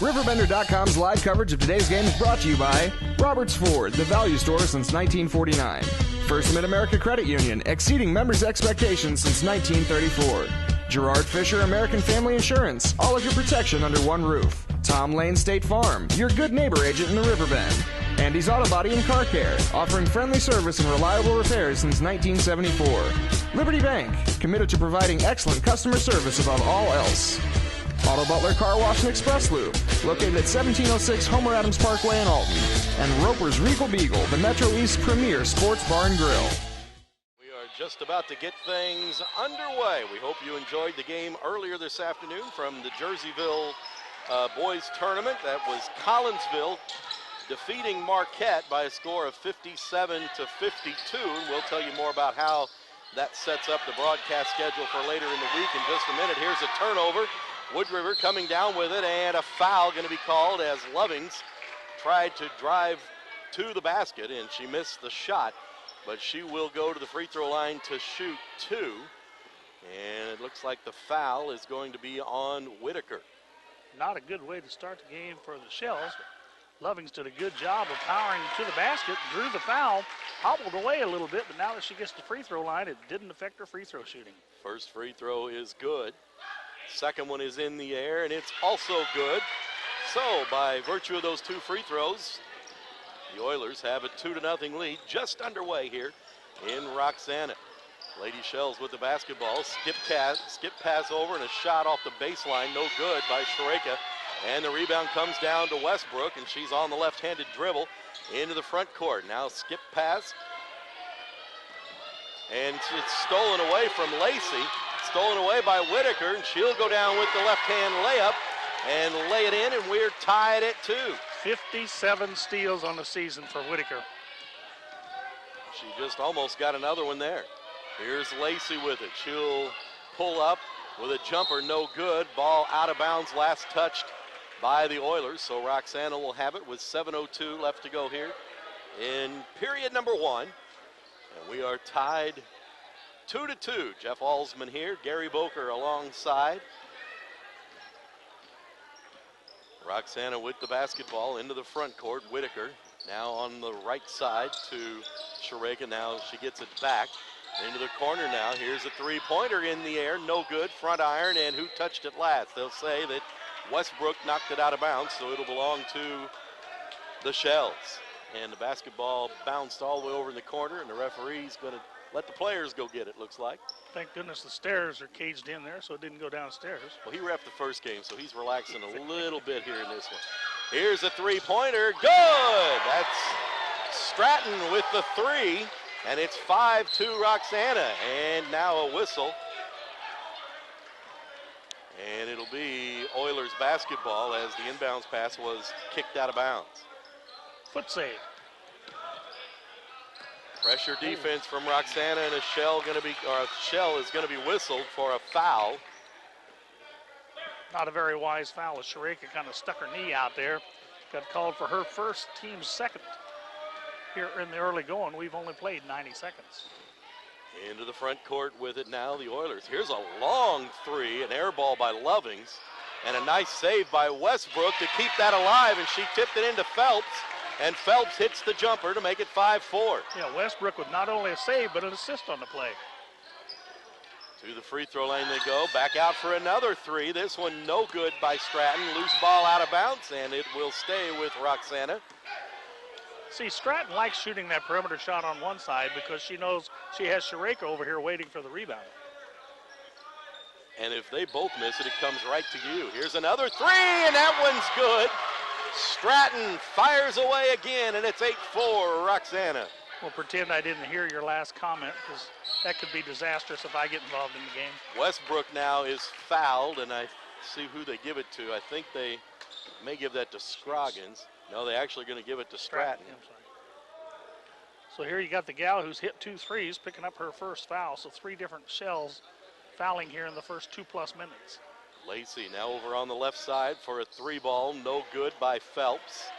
RiverBender.com's live coverage of today's game is brought to you by Roberts Ford, the value store since 1949. First Mid-America Credit Union, exceeding members' expectations since 1934. Gerard Fisher American Family Insurance, all of your protection under one roof. Tom Lane State Farm, your good neighbor agent in the Riverbend. Andy's Auto Body and Car Care, offering friendly service and reliable repairs since 1974. Liberty Bank, committed to providing excellent customer service above all else. Auto Butler Car Wash and Express Lube, located at 1706 Homer Adams Parkway in Alton. And Roper's Regal Beagle, the Metro East premier sports bar and grill. We are just about to get things underway. We hope you enjoyed the game earlier this afternoon from the Jerseyville boys tournament. That was Collinsville defeating Marquette by a score of 57-52. And we'll tell you more about how that sets up the broadcast schedule for later in the week in just a minute. Here's a turnover. Wood River coming down with it, and a foul going to be called as Lovings tried to drive to the basket, and she missed the shot, but she will go to the free throw line to shoot two, and it looks like the foul is going to be on Whitaker. Not a good way to start the game for the Shells. Lovings did a good job of powering to the basket, drew the foul, hobbled away a little bit, but now that she gets to the free throw line, it didn't affect her free throw shooting. First free throw is good. Second one is in the air, and it's also good. So, by virtue of those two free throws, the Oilers have a 2-0 lead just underway here in Roxana. Lady Shells with the basketball. Skip pass over, and a shot off the baseline. No good by Shereka. And the rebound comes down to Westbrook, and she's on the left-handed dribble into the front court. Now skip pass. And it's stolen away from Lacey. Stolen away by Whitaker, and she'll go down with the left-hand layup and lay it in, and we're tied at 2. 57 steals on the season for Whitaker. She just almost got another one there. Here's Lacey with it. She'll pull up with a jumper, no good. Ball out of bounds, last touched by the Oilers, so Roxana will have it with 7:02 left to go here in period number 1. And we are tied 2-2. Jeff Alsman here, Gary Boker alongside. Roxana with the basketball into the front court. Whitaker now on the right side to Shereka. Now she gets it back into the corner now. Here's a three-pointer in the air, no good. Front iron, and who touched it last? They'll say that Westbrook knocked it out of bounds, so it'll belong to the Shells. And the basketball bounced all the way over in the corner, and the referee's going to let the players go get it, looks like. Thank goodness the stairs are caged in there, so it didn't go downstairs. Well, he reffed the first game, so he's relaxing a little bit here in this one. Here's a three-pointer. Good! That's Stratton with the three, and it's 5-2 Roxana. And now a whistle. And it'll be Oilers basketball as the inbounds pass was kicked out of bounds. Foot save. Pressure defense from Roxana, and a shell is going to be whistled for a foul. Not a very wise foul as Shereka kind of stuck her knee out there. Got called for her first, team's second. Here in the early going, we've only played 90 seconds. Into the front court with it now, the Oilers. Here's a long three, an air ball by Lovings, and a nice save by Westbrook to keep that alive, and she tipped it into Phelps. And Phelps hits the jumper to make it 5-4. Yeah, Westbrook with not only a save, but an assist on the play. To the free throw line they go. Back out for another three. This one no good by Stratton. Loose ball out of bounds, and it will stay with Roxana. See, Stratton likes shooting that perimeter shot on one side because she knows she has Shereka over here waiting for the rebound. And if they both miss it, it comes right to you. Here's another three, and that one's good. Stratton fires away again, and it's 8-4 Roxana. Well, pretend I didn't hear your last comment because that could be disastrous if I get involved in the game. Westbrook now is fouled, and I see who they give it to. I think they may give that to Scroggins. No, they're actually going to give it to Stratton. I'm sorry. So here you got the gal who's hit 2 threes, picking up her first foul. So 3 different Shells fouling here in the first 2+ minutes. Lacey now over on the left side for a 3-ball, no good by Phelps.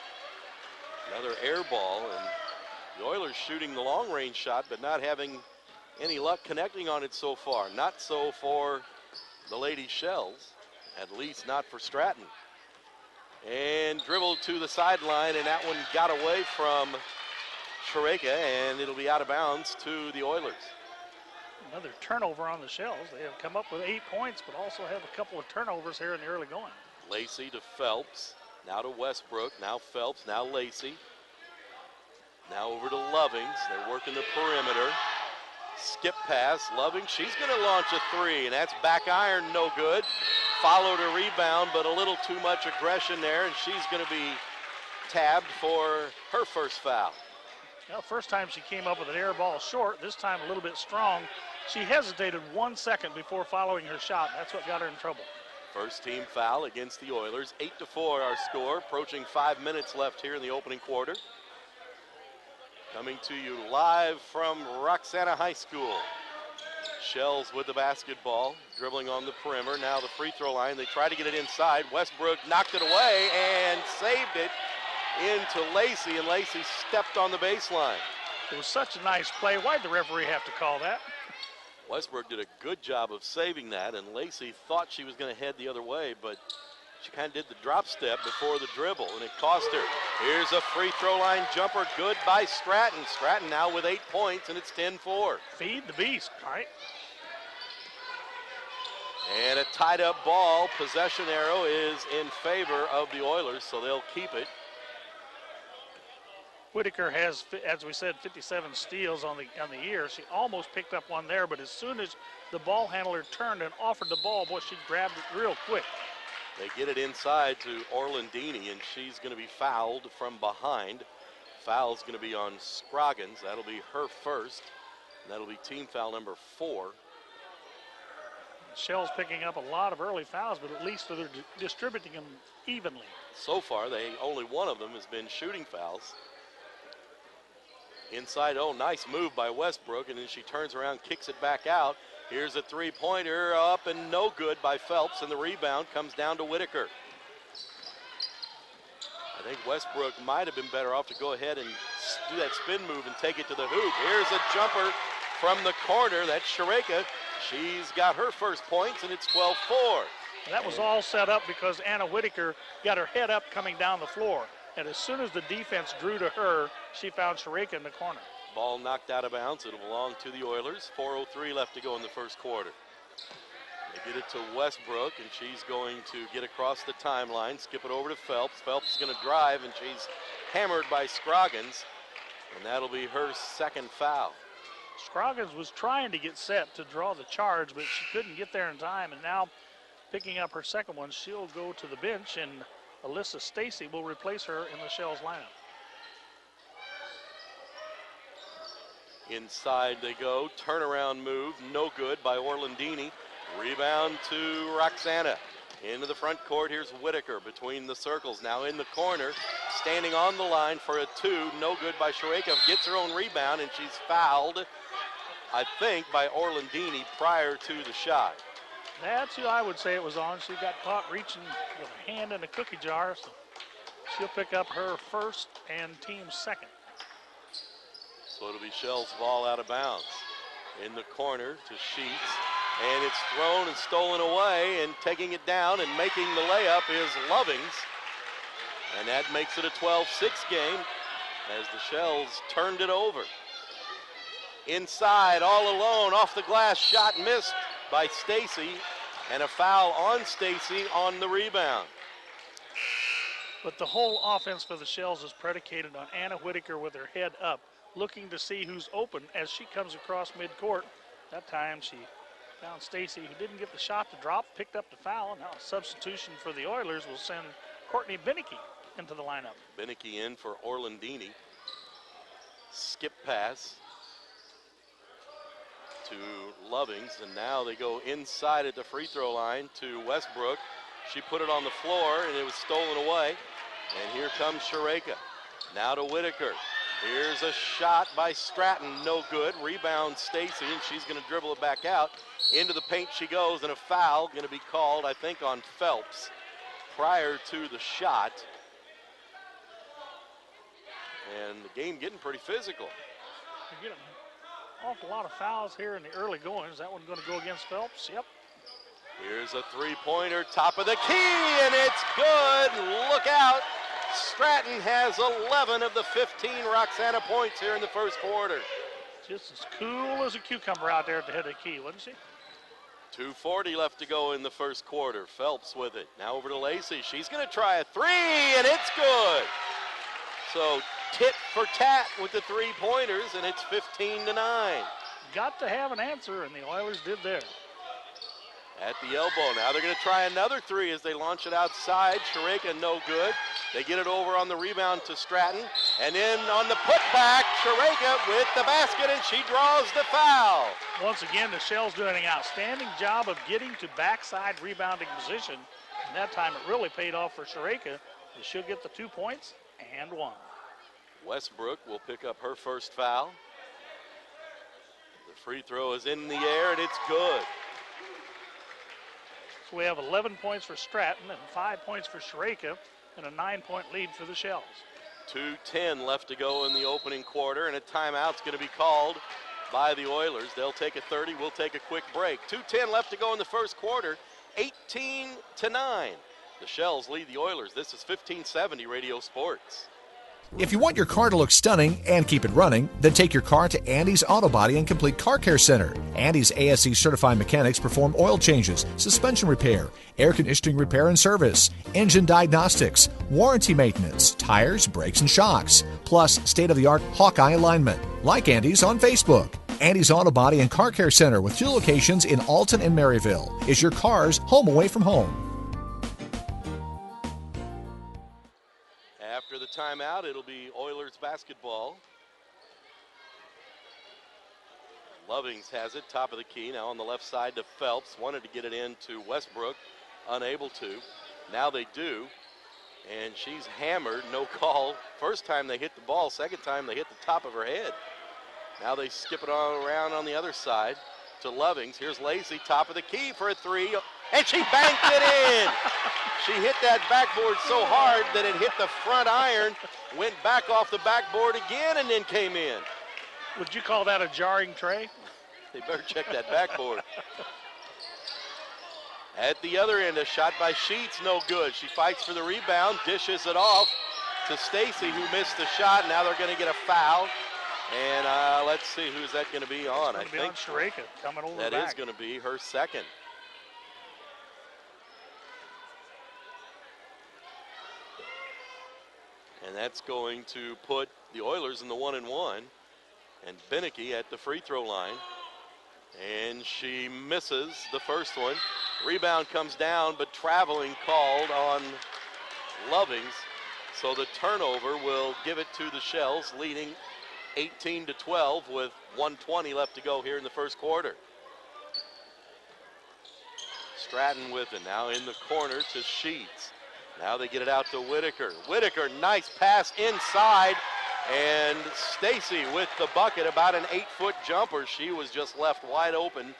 Another air ball, and the Oilers shooting the long-range shot, but not having any luck connecting on it so far. Not so for the Lady Shells, at least not for Stratton. and dribbled to the sideline, and that one got away from Shereka, and it'll be out of bounds to the Oilers. Another turnover on the Shells. They have come up with 8 points, but also have a couple of turnovers here in the early going. Lacey to Phelps, now to Westbrook, now Phelps, now Lacey. Now over to Lovings. They're working the perimeter. Skip pass. Lovings, she's going to launch a three, and that's back iron, no good. Followed a rebound, but a little too much aggression there, and she's going to be tabbed for her first foul. Well, first time she came up with an air ball short, this time a little bit strong. She hesitated 1 second before following her shot. That's what got her in trouble. First team foul against the Oilers. 8-4 our score, approaching 5 minutes left here in the opening quarter. Coming to you live from Roxana High School. Shells with the basketball, dribbling on the perimeter. Now the free throw line. They try to get it inside. Westbrook knocked it away and saved it into Lacey, and Lacey stepped on the baseline. It was such a nice play. Why'd the referee have to call that? Westbrook did a good job of saving that, and Lacey thought she was going to head the other way, but she kind of did the drop step before the dribble, and it cost her. Here's a free throw line jumper, good by Stratton. Stratton now with 8 points, and it's 10-4. Feed the beast, all right? And a tied up ball. Possession arrow is in favor of the Oilers, so they'll keep it. Whitaker has, as we said, 57 steals on the year. She almost picked up one there, but as soon as the ball handler turned and offered the ball, boy, she grabbed it real quick. They get it inside to Orlandini, and she's going to be fouled from behind. Foul's going to be on Scroggins. That'll be her first. And that'll be team foul number 4. Shell's picking up a lot of early fouls, but at least they're distributing them evenly. So far, only one of them has been shooting fouls. Inside, oh, nice move by Westbrook, and then she turns around, kicks it back out. Here's a three-pointer up and no good by Phelps, and the rebound comes down to Whitaker. I think Westbrook might have been better off to go ahead and do that spin move and take it to the hoop. Here's a jumper from the corner. That's Shereka. She's got her first points, and it's 12-4. That was all set up because Anna Whitaker got her head up coming down the floor. And as soon as the defense drew to her, she found Shereka in the corner. Ball knocked out of bounds. It'll belong to the Oilers. 4:03 left to go in the first quarter. They get it to Westbrook, and she's going to get across the timeline, skip it over to Phelps. Phelps is going to drive, and she's hammered by Scroggins, and that'll be her second foul. Scroggins was trying to get set to draw the charge, but she couldn't get there in time, and now picking up her second one, she'll go to the bench, and Alyssa Stacy will replace her in the Shells lineup. Inside they go, turnaround move, no good by Orlandini. Rebound to Roxana. Into the front court, here's Whitaker between the circles, now in the corner, standing on the line for a two, no good by Shereka, gets her own rebound, and she's fouled, I think, by Orlandini prior to the shot. That's who I would say it was on. She got caught reaching with a hand in a cookie jar, so she'll pick up her first and team's second. So it'll be Shell's ball out of bounds. In the corner to Sheets, and it's thrown and stolen away, and taking it down and making the layup is Lovings. And that makes it a 12-6 game as the Shells turned it over. Inside, all alone, off the glass, shot missed by Stacy, and a foul on Stacy on the rebound. But the whole offense for the Shells is predicated on Anna Whitaker with her head up, looking to see who's open as she comes across midcourt. That time she found Stacy, who didn't get the shot to drop, picked up the foul. Now a substitution for the Oilers will send Courtney Beneke into the lineup. Beneke in for Orlandini. Skip pass to Lovings, and now they go inside at the free throw line to Westbrook. She put it on the floor, and it was stolen away. And here comes Shereka. Now to Whitaker. Here's a shot by Stratton, no good. Rebound Stacy, and she's going to dribble it back out. Into the paint she goes, and a foul going to be called, I think, on Phelps prior to the shot. And the game getting pretty physical. You get an awful lot of fouls here in the early goings. That one going to go against Phelps? Yep. Here's a three-pointer, top of the key, and it's good. Look out. Stratton has 11 of the 15 Roxana points here in the first quarter. Just as cool as a cucumber out there at the head of the key, wasn't she? 2:40 left to go in the first quarter. Phelps with it. Now over to Lacey. She's going to try a three, and it's good. So tit for tat with the three-pointers, and it's 15-9. Got to have an answer, and the Oilers did there. At the elbow. Now they're going to try another three as they launch it outside. Shereka, no good. They get it over on the rebound to Stratton. And then on the putback, Shereka with the basket, and she draws the foul. Once again, the Shells doing an outstanding job of getting to backside rebounding position. And that time it really paid off for Shereka. She'll get the 2 points and one. Westbrook will pick up her first foul. The free throw is in the air, and it's good. So we have 11 points for Stratton and 5 points for Shereka and a 9-point lead for the Shells. 2:10 left to go in the opening quarter, and a timeout's going to be called by the Oilers. They'll take a 30. We'll take a quick break. 2:10 left to go in the first quarter, 18-9. The Shells lead the Oilers. This is 1570 Radio Sports. If you want your car to look stunning and keep it running, then take your car to Andy's Auto Body and Complete Car Care Center. Andy's ASE certified mechanics perform oil changes, suspension repair, air conditioning repair and service, engine diagnostics, warranty maintenance, tires, brakes, and shocks, plus state-of-the-art Hawkeye alignment. Like Andy's on Facebook. Andy's Auto Body and Car Care Center with 2 locations in Alton and Maryville is your car's home away from home. After the timeout, it'll be Oilers basketball. Lovings has it, top of the key. Now on the left side to Phelps. Wanted to get it in to Westbrook, unable to. Now they do, and she's hammered, no call. First time they hit the ball, second time they hit the top of her head. Now they skip it all around on the other side to Lovings. Here's Lacey, top of the key for a three, and she banked it in. She hit that backboard so hard that it hit the front iron, went back off the backboard again, and then came in. Would you call that a jarring tray? They better check that backboard. At the other end, a shot by Sheets, no good. She fights for the rebound, dishes it off to Stacy, who missed the shot. Now they're going to get a foul. And let's see, who's that going to be on? I think Shereka coming over that back. is going to be her second. And that's going to put the Oilers in the 1-and-1. And Beneke at the free throw line. And she misses the first one. Rebound comes down, but traveling called on Lovings. So the turnover will give it to the Shells, leading 18-12 with 1:20 left to go here in the first quarter. Stratton with it, now in the corner to Sheets. Now they get it out to Whitaker. Whitaker, nice pass inside, and Stacy with the bucket, about an 8-foot jumper. She was just left wide open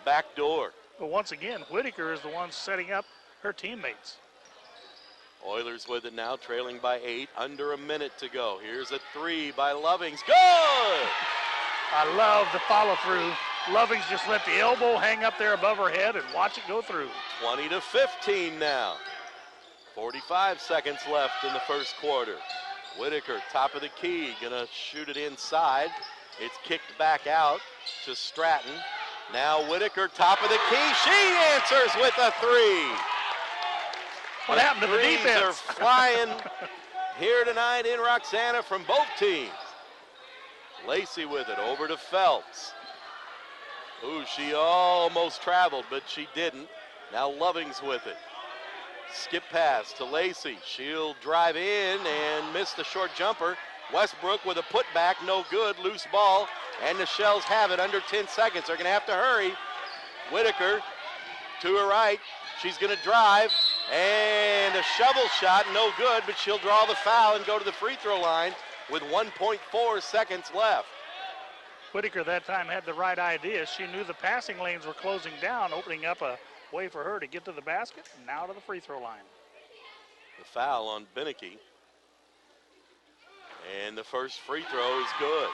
back door. But once again, Whitaker is the one setting up her teammates. Oilers with it now, trailing by 8, under a minute to go. Here's a three by Lovings, good! I love the follow through. Lovings just let the elbow hang up there above her head and watch it go through. 20-15 now. 45 seconds left in the first quarter. Whitaker, top of the key, gonna shoot it inside. It's kicked back out to Stratton. Now Whitaker, top of the key, she answers with a three. What happened to the Threes defense? are flying here tonight in Roxana from both teams. Lacey with it, over to Phelps. Ooh, she almost traveled, but she didn't. Now Lovings with it. Skip pass to Lacey. She'll drive in and miss the short jumper. Westbrook with a putback, no good, loose ball, and the Shells have it under 10 seconds. They're gonna have to hurry. Whitaker to her right. She's gonna drive, and a shovel shot, no good, but she'll draw the foul and go to the free throw line with 1.4 seconds left. Whitaker that time had the right idea. She knew the passing lanes were closing down, opening up a way for her to get to the basket, and now to the free throw line. The foul on Beneke. And the first free throw is good.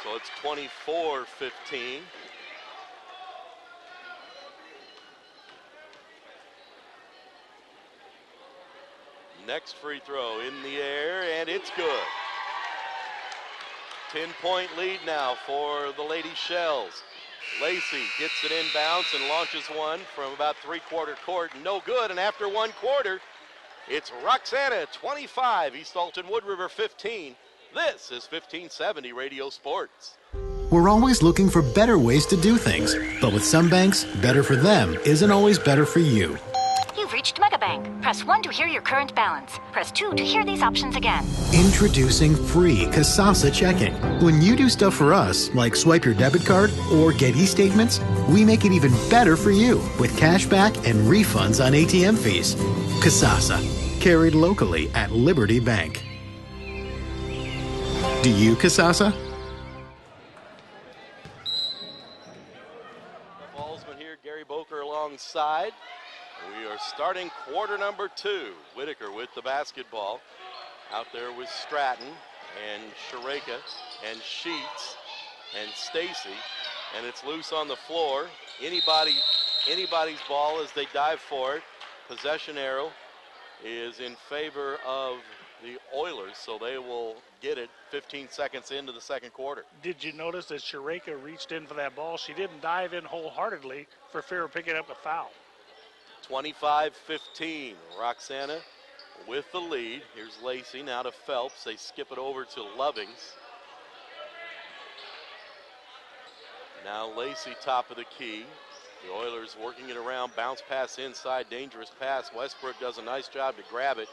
So it's 24-15. Next free throw in the air, and it's good. 10-point lead now for the Lady Shells. Lacey gets it inbounds and launches one from about three-quarter court. No good, and after one quarter, it's Roxana 25, East Alton-Wood River 15. This is 1570 Radio Sports. We're always looking for better ways to do things. But with some banks, better for them isn't always better for you. You've reached Megabank. Press 1 to hear your current balance. Press 2 to hear these options again. Introducing free Kasasa checking. When you do stuff for us, like swipe your debit card or get e-statements, we make it even better for you with cash back and refunds on ATM fees. Kasasa, carried locally at Liberty Bank. Do you, Kasasa? Ballsman here, Gary Boker alongside. We are starting quarter number 2. Whitaker with the basketball. Out there with Stratton and Shereka and Sheets and Stacy. And it's loose on the floor. Anybody's ball as they dive for it. Possession arrow is in favor of the Oilers, so they will get it 15 seconds into the second quarter. Did you notice that Shereka reached in for that ball? She didn't dive in wholeheartedly for fear of picking up a foul. 25-15, Roxana with the lead. Here's Lacey now to Phelps. They skip it over to Lovings. Now Lacey top of the key. The Oilers working it around, bounce pass inside, dangerous pass. Westbrook does a nice job to grab it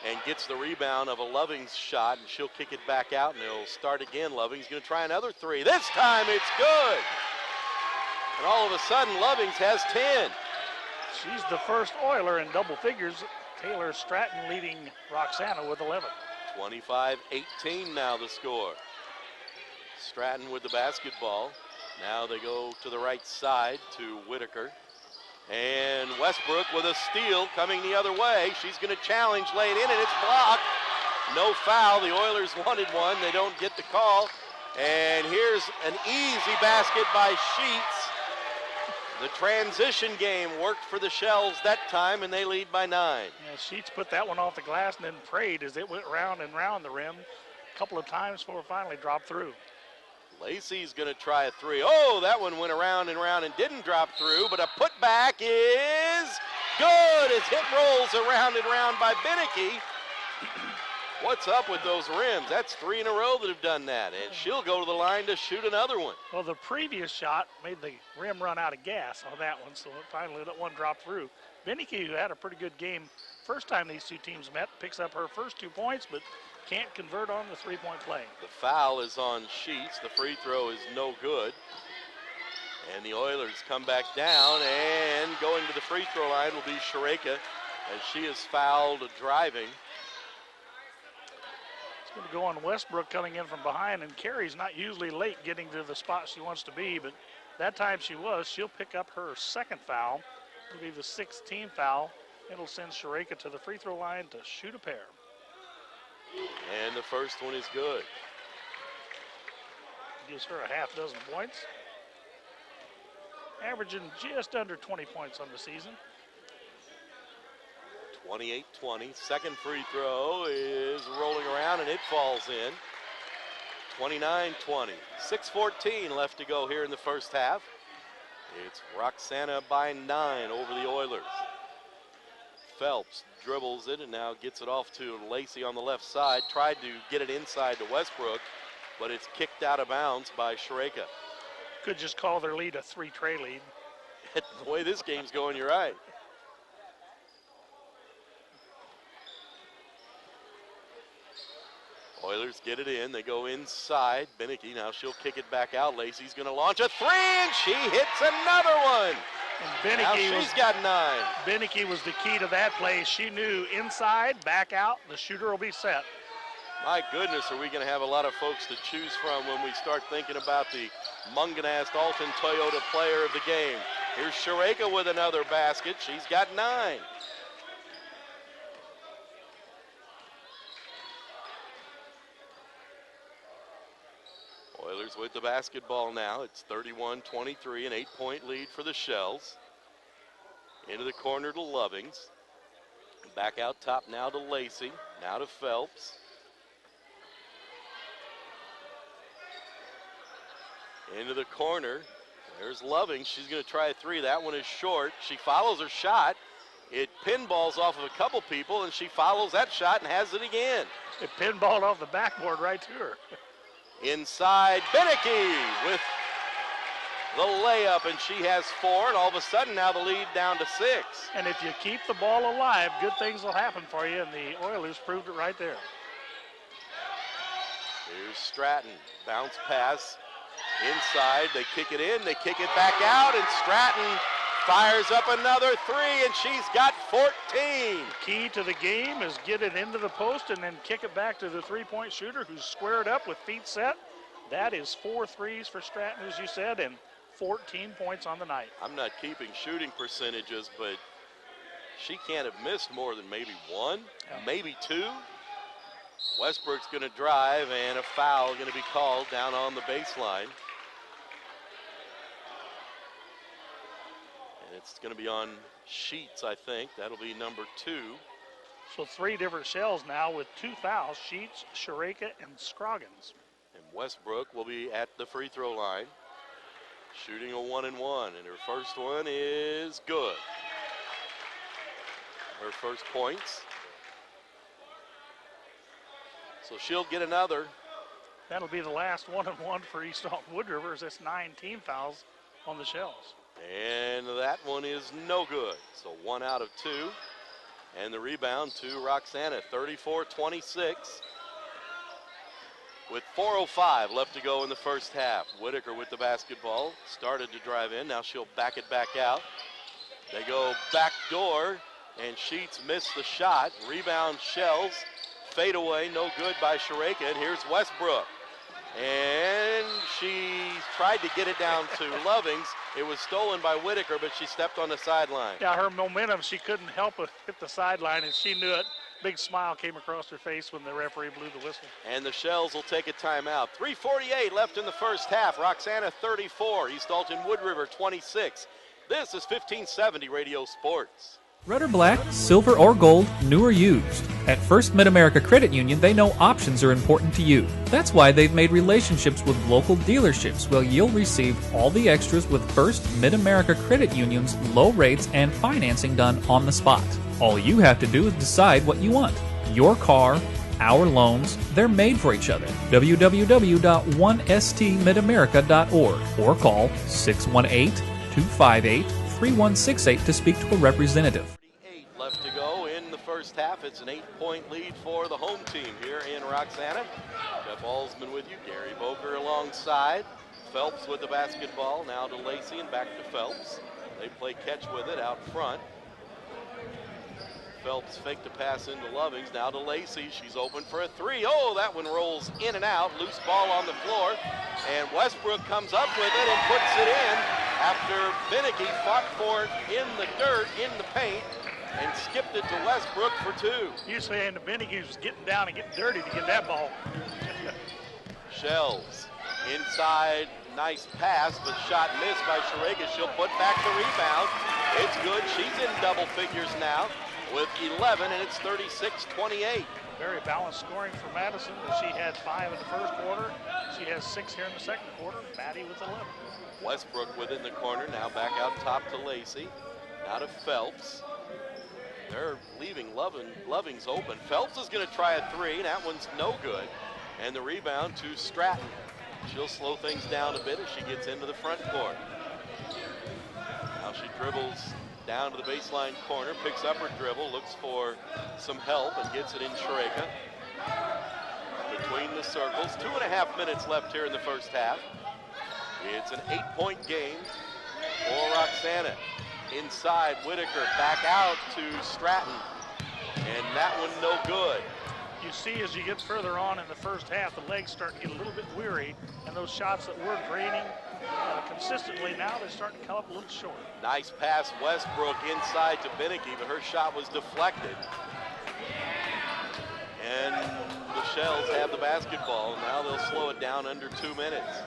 and gets the rebound of a Lovings shot, and she'll kick it back out, and it'll start again. Lovings going to try another three. This time it's good. And all of a sudden, Lovings has 10. She's the first Oiler in double figures. Taylor Stratton leading Roxana with 11. 25-18 now the score. Stratton with the basketball. Now they go to the right side to Whitaker. And Westbrook with a steal coming the other way. She's going to challenge, lay it in, and it's blocked. No foul. The Oilers wanted one. They don't get the call. And here's an easy basket by Sheets. The transition game worked for the Shells that time, and they lead by 9. Yeah, Sheets put that one off the glass and then prayed as it went round and round the rim a couple of times before it finally dropped through. Lacey's going to try a three. Oh, that one went around and around and didn't drop through, but a putback is good as it rolls around and around by Beneke. What's up with those rims? That's 3 in a row that have done that, and she'll go to the line to shoot another one. Well, the previous shot made the rim run out of gas on that one, so finally that one dropped through. Beneke, who had a pretty good game first time these two teams met, picks up her first 2 points, but can't convert on the three-point play. The foul is on Sheets. The free throw is no good. And the Oilers come back down, and going to the free throw line will be Shereka as she is fouled driving. It's going to go on Westbrook coming in from behind, and Carey's not usually late getting to the spot she wants to be, but that time she was. She'll pick up her second foul. It'll be the 16th foul. It'll send Shereka to the free throw line to shoot a pair. And the first one is good. Gives her a half dozen points. Averaging just under 20 points on the season. 28-20. Second free throw is rolling around and it falls in. 29-20. 6:14 left to go here in the first half. It's Roxana by 9 over the Oilers. Phelps dribbles it and now gets it off to Lacey on the left side. Tried to get it inside to Westbrook, but it's kicked out of bounds by Shereka. Could just call their lead a 3-tray lead. The way this game's going, you're right. Oilers get it in. They go inside. Beneke, now she'll kick it back out. Lacey's going to launch a three, and she hits another one. And now she's got 9. Beneke was the key to that play. She knew inside, back out, the shooter will be set. My goodness, are we going to have a lot of folks to choose from when we start thinking about the Munganast Alton Toyota player of the game. Here's Shereka with another basket. She's got 9. Oilers with the basketball now. It's 31-23, an 8-point lead for the Shells. Into the corner to Lovings. Back out top now to Lacey. Now to Phelps. Into the corner. There's Loving. She's going to try a three. That one is short. She follows her shot. It pinballs off of a couple people, and she follows that shot and has it again. It pinballed off the backboard right to her. Inside, Beneke with the layup, and she has 4, and all of a sudden now the lead down to 6. And if you keep the ball alive, good things will happen for you, and the Oilers proved it right there. Here's Stratton. Bounce pass. Inside, they kick it in, they kick it back out, and Stratton fires up another 3, and she's got 14. Key to the game is get it into the post and then kick it back to the three-point shooter who's squared up with feet set. That is 4 threes for Stratton, as you said, and 14 points on the night. I'm not keeping shooting percentages, but she can't have missed more than maybe 1, maybe 2. Westbrook's going to drive, and a foul going to be called down on the baseline. And it's going to be on Sheets, I think. That'll be number 2. So 3 different Shells now with 2 fouls, Sheets, Shereka, and Scroggins. And Westbrook will be at the free throw line, shooting a 1-and-1, and her first one is good. Her first points. So she'll get another. That'll be the last 1-and-1 for East Alton-Wood River. That's 9 team fouls on the Shells. And that one is no good. So 1 out of 2. And the rebound to Roxana, 34-26. With 4:05 left to go in the first half. Whitaker with the basketball. Started to drive in. Now she'll back it back out. They go back door, and Sheets missed the shot. Rebound Shells. Fade away, no good by Shereka, and here's Westbrook. And she tried to get it down to Lovings. It was stolen by Whitaker, but she stepped on the sideline. Yeah, her momentum, she couldn't help but hit the sideline, and she knew it. Big smile came across her face when the referee blew the whistle. And the Shells will take a timeout. 3:48 left in the first half. Roxana 34, East Alton-Wood River 26. This is 1570 Radio Sports. Red or black, silver or gold, new or used. At First Mid-America Credit Union, they know options are important to you. That's why they've made relationships with local dealerships where you'll receive all the extras with First Mid-America Credit Union's low rates and financing done on the spot. All you have to do is decide what you want. Your car, our loans, they're made for each other. www.1stmidamerica.org or call 618-258-3168 to speak to a representative. Left to go in the first half. It's an 8-point lead for the home team here in Roxana. Jeff Alsman with you. Gary Boker alongside. Phelps with the basketball. Now to Lacey and back to Phelps. They play catch with it out front. Phelps faked the pass into Lovings. Now to Lacey. She's open for a 3. Oh, that one rolls in and out. Loose ball on the floor. And Westbrook comes up with it and puts it in after Beneke fought for it in the dirt, in the paint, and skipped it to Westbrook for 2. You're saying the Beneke was getting down and getting dirty to get that ball. Shells inside, nice pass, but shot missed by Shereka. She'll put back the rebound. It's good. She's in double figures now with 11, and it's 36-28. Very balanced scoring for Madison. She had 5 in the first quarter. She has 6 here in the second quarter. Maddie with 11. Westbrook within the corner. Now back out top to Lacey. Now to Phelps. They're leaving Lovings open. Phelps is going to try a 3. That one's no good. And the rebound to Stratton. She'll slow things down a bit as she gets into the front court. Now she dribbles down to the baseline corner, picks up her dribble, looks for some help, and gets it in Shereka. Between the circles. 2.5 minutes left here in the first half. It's an 8-point game for Roxana. Inside, Whitaker back out to Stratton. And that one no good. You see as you get further on in the first half, the legs start to get a little bit weary, and those shots that were draining consistently now, they're starting to come up a little short. Nice pass, Westbrook inside to Beneke, but her shot was deflected. And the Shells have the basketball. Now they'll slow it down under 2 minutes.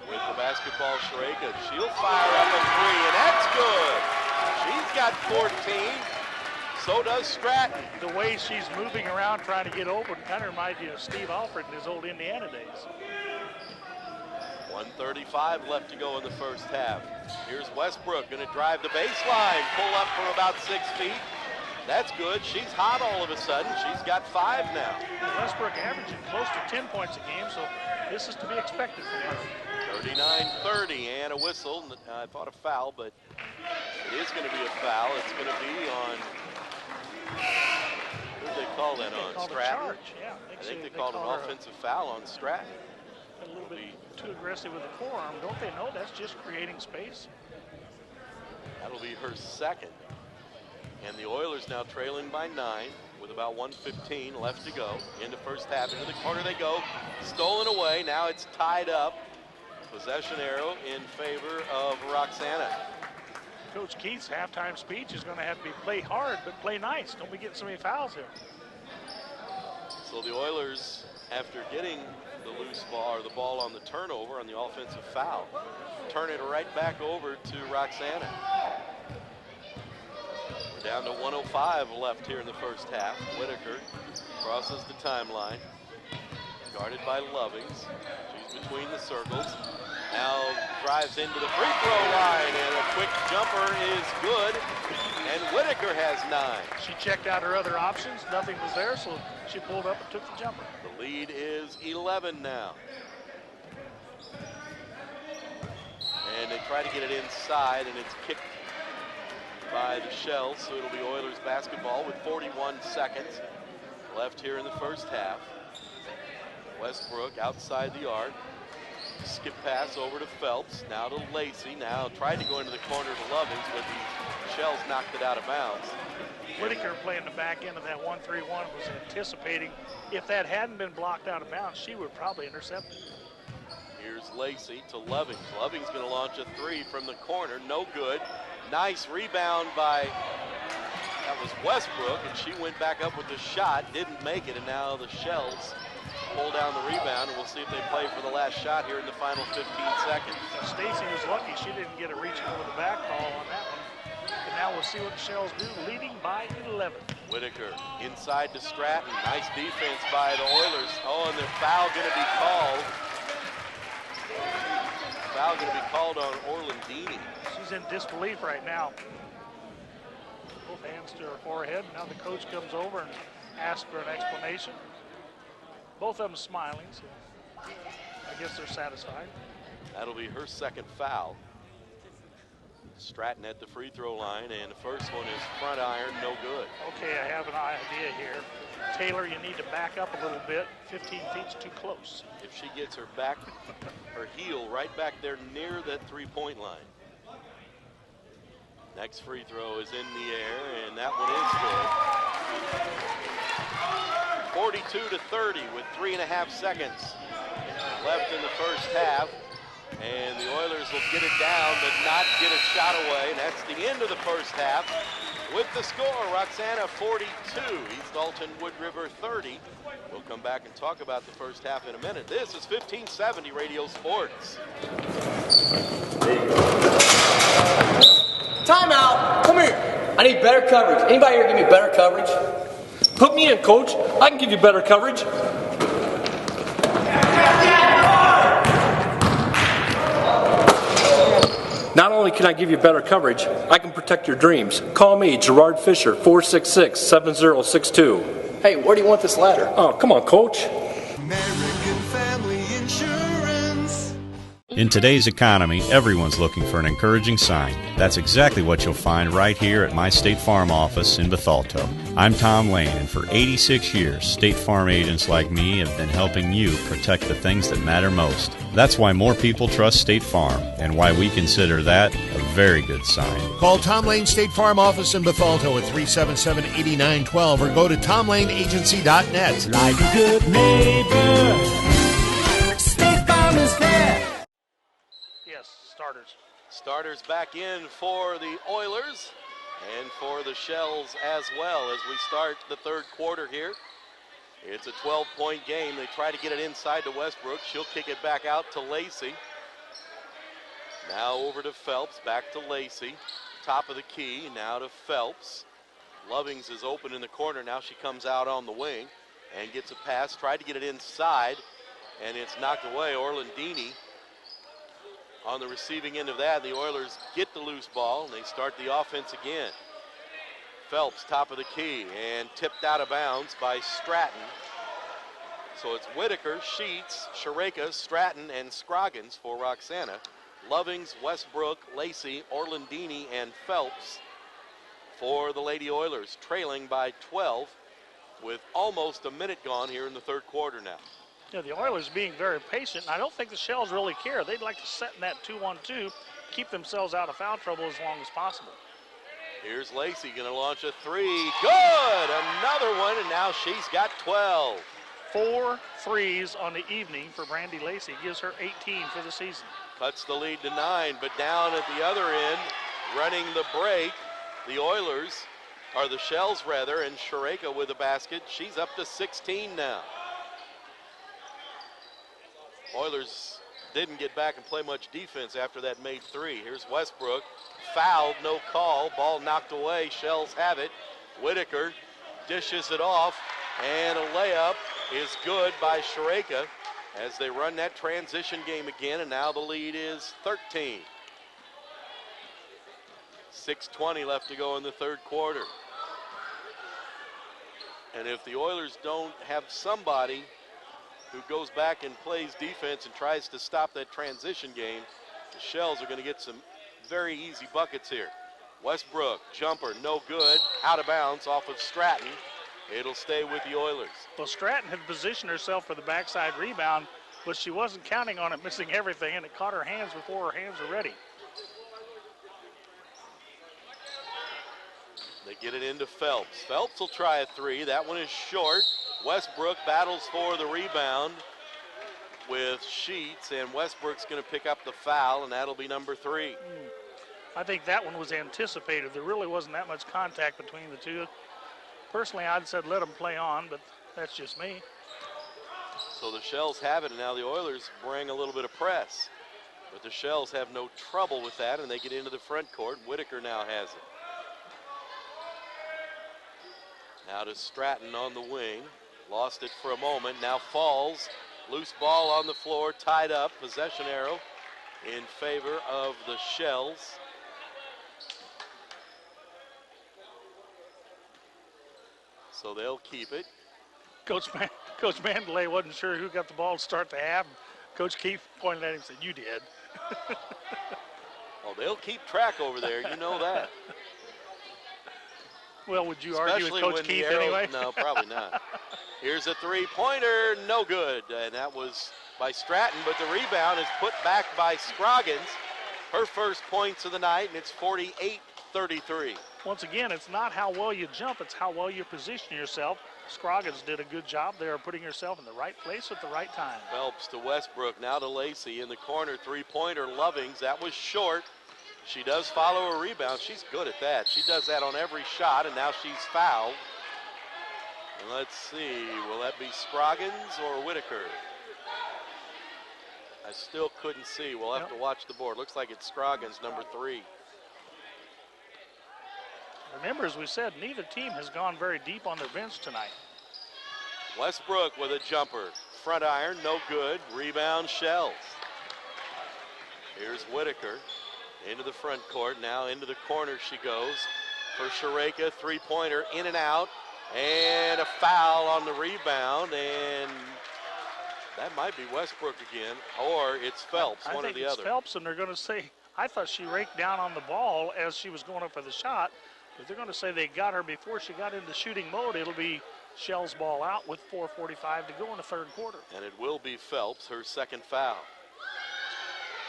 With the basketball, Shereka. She'll fire up a three, and that's good. She's got 14. So does Stratton. The way she's moving around trying to get open kind of reminds you of Steve Alford in his old Indiana days. 1:35 left to go in the first half. Here's Westbrook going to drive the baseline, pull up from about 6 feet. That's good. She's hot all of a sudden. She's got 5 now. Westbrook averaging close to 10 points a game, so this is to be expected from her. 39-30 and a whistle. I thought a foul, but it is going to be a foul. It's going to be on, who did they call that on? Stratton? Yeah, I think they called an offensive foul on Stratton. A little bit too aggressive with the forearm. Don't they know that's just creating space? That'll be her second. And the Oilers now trailing by 9 with about 1:15 left to go. In the first half, into the corner they go. Stolen away. Now it's tied up. Possession arrow in favor of Roxana. Coach Keith's halftime speech is going to have to be play hard, but play nice. Don't be getting so many fouls here. So the Oilers, after getting the loose ball or the ball on the turnover on the offensive foul, turn it right back over to Roxana. We're down to 1:05 left here in the first half. Whitaker crosses the timeline, guarded by Lovings. She's between the circles. Now drives into the free throw line, and a quick jumper is good. And Whitaker has 9. She checked out her other options. Nothing was there, so she pulled up and took the jumper. The lead is 11 now. And they try to get it inside, and it's kicked by the Shells, so it'll be Oilers basketball with 41 seconds left here in the first half. Westbrook outside the arc. Skip pass over to Phelps, now to Lacey. Now tried to go into the corner to Lovings, but the Shells knocked it out of bounds. Whitaker playing the back end of that 1-3-1 was anticipating if that hadn't been blocked out of bounds, she would probably intercept it. Here's Lacey to Lovings. Lovings going to launch a 3 from the corner, no good. Nice rebound by, that was Westbrook, and she went back up with the shot, didn't make it, and now the Shells pull down the rebound, and we'll see if they play for the last shot here in the final 15 seconds. Stacy was lucky she didn't get a reaching over the back call on that one. And now we'll see what the Shells do, leading by 11. Whitaker inside to Stratton. Nice defense by the Oilers. Oh, and the foul going to be called. Foul going to be called on Orlandini. She's in disbelief right now. Both hands to her forehead. Now the coach comes over and asks for an explanation. Both of them smiling, so I guess they're satisfied. That'll be her second foul. Stratton at the free throw line, and the first one is front iron, no good. Okay, I have an idea here. Taylor, you need to back up a little bit. 15 feet's too close. If she gets her back, her heel right back there near that three-point line. Next free throw is in the air, and that one is good. 42-30 with 3.5 seconds left in the first half. And the Oilers will get it down, but not get a shot away. And that's the end of the first half. With the score, Roxana 42, East Alton-Wood River 30. We'll come back and talk about the first half in a minute. This is 1570 Radio Sports. Timeout! Come here. I need better coverage. Anybody here give me better coverage? Put me in, coach. I can give you better coverage. Not only can I give you better coverage, I can protect your dreams. Call me, Gerard Fisher, 466-7062. Hey, where do you want this ladder? Oh, come on, coach. American Family Insurance. In today's economy, everyone's looking for an encouraging sign. That's exactly what you'll find right here at my State Farm office in Bethalto. I'm Tom Lane, and for 86 years, State Farm agents like me have been helping you protect the things that matter most. That's why more people trust State Farm, and why we consider that a very good sign. Call Tom Lane State Farm office in Bethalto at 377-8912 or go to tomlaneagency.net. Like a good neighbor, State Farm is there. Yes, starters. Starters back in for the Oilers and for the Shells as well as we start the third quarter here. It's a 12-point game. They try to get it inside to Westbrook. She'll kick it back out to Lacey. Now over to Phelps, back to Lacey. Top of the key, now to Phelps. Lovings is open in the corner. Now she comes out on the wing and gets a pass. Tried to get it inside, and it's knocked away. Orlandini on the receiving end of that. The Oilers get the loose ball, and they start the offense again. Phelps, top of the key, and tipped out of bounds by Stratton. So it's Whitaker, Sheets, Shereka, Stratton, and Scroggins for Roxana. Lovings, Westbrook, Lacey, Orlandini, and Phelps for the Lady Oilers, trailing by 12 with almost a minute gone here in the third quarter now. Yeah, the Oilers being very patient, and I don't think the Shells really care. They'd like to set in that 2-1-2, keep themselves out of foul trouble as long as possible. Here's Lacey going to launch a three. Good! Another one, and now she's got 12. 4 threes on the evening for Brandy Lacey. Gives her 18 for the season. Cuts the lead to 9, but down at the other end, running the break, the Oilers, or the Shells rather, and Shereka with a basket. She's up to 16 now. Oilers didn't get back and play much defense after that made 3. Here's Westbrook, fouled, no call, ball knocked away, Shells have it. Whitaker dishes it off, and a layup is good by Shereka as they run that transition game again, and now the lead is 13. 6:20 left to go in the third quarter. And if the Oilers don't have somebody who goes back and plays defense and tries to stop that transition game, the Shells are going to get some very easy buckets here. Westbrook, jumper, no good, out of bounds off of Stratton. It'll stay with the Oilers. Well, Stratton had positioned herself for the backside rebound, but she wasn't counting on it missing everything, and it caught her hands before her hands were ready. They get it into Phelps. Phelps will try a 3. That one is short. Westbrook battles for the rebound with Sheets, and Westbrook's going to pick up the foul, and that'll be number 3. I think that one was anticipated. There really wasn't that much contact between the two. Personally, I'd said let them play on, but that's just me. So the Shells have it, and now the Oilers bring a little bit of press. But the Shells have no trouble with that, and they get into the front court. Whitaker now has it. Now to Stratton on the wing. Lost it for a moment, now falls. Loose ball on the floor, tied up. Possession arrow in favor of the Shells. So they'll keep it. Coach Mandalay wasn't sure who got the ball to start the half. Coach Keefe pointed at him and said, "You did." Well, they'll keep track over there, you know that. Well, would you argue with Coach Keefe anyway? No, probably not. Here's a three-pointer, no good. And that was by Stratton, but the rebound is put back by Scroggins. Her first points of the night, and it's 48-33. Once again, it's not how well you jump, it's how well you position yourself. Scroggins did a good job there of putting herself in the right place at the right time. Phelps to Westbrook, now to Lacey in the corner, three-pointer, Lovings. That was short. She does follow a rebound. She's good at that. She does that on every shot, and now she's fouled. And let's see, will that be Scroggins or Whitaker? I still couldn't see. We'll have to watch the board. Looks like it's Scroggins, number 3. Remember, as we said, neither team has gone very deep on their bench tonight. Westbrook with a jumper. Front iron, no good. Rebound, Shells. Here's Whitaker into the front court. Now into the corner she goes for Shereka. Three-pointer in and out. And a foul on the rebound. And that might be Westbrook again. Or it's Phelps, one or the other. I think it's Phelps, and they're going to say, I thought she raked down on the ball as she was going up for the shot. If they're going to say they got her before she got into shooting mode, it'll be Shells ball out with 4:45 to go in the third quarter. And it will be Phelps, her second foul.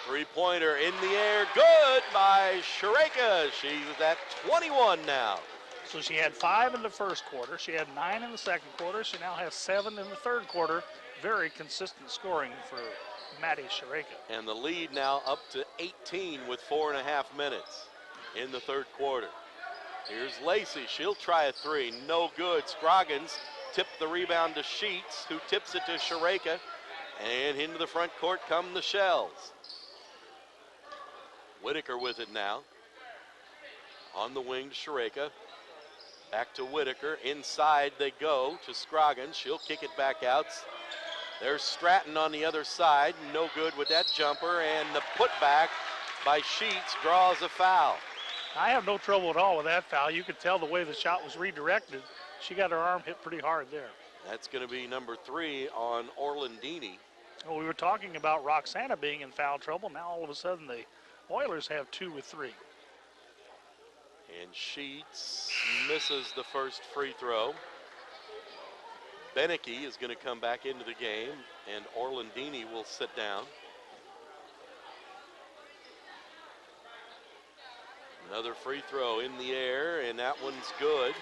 Three-pointer in the air, good by Shereka. She's at 21 now. So she had 5 in the first quarter. She had 9 in the second quarter. She now has 7 in the third quarter. Very consistent scoring for Maddie Shereka. And the lead now up to 18 with 4.5 minutes in the third quarter. Here's Lacey. She'll try a 3. No good. Scroggins tipped the rebound to Sheets, who tips it to Shereka. And into the front court come the Shells. Whitaker with it now. On the wing to Shereka. Back to Whitaker. Inside they go to Scroggins. She'll kick it back out. There's Stratton on the other side. No good with that jumper. And the putback by Sheets draws a foul. I have no trouble at all with that foul. You could tell the way the shot was redirected. She got her arm hit pretty hard there. That's going to be number 3 on Orlandini. Well, we were talking about Roxana being in foul trouble. Now all of a sudden the Oilers have 2 with 3. And Sheets misses the first free throw. Beneke is going to come back into the game, and Orlandini will sit down. Another free throw in the air, and that one's good.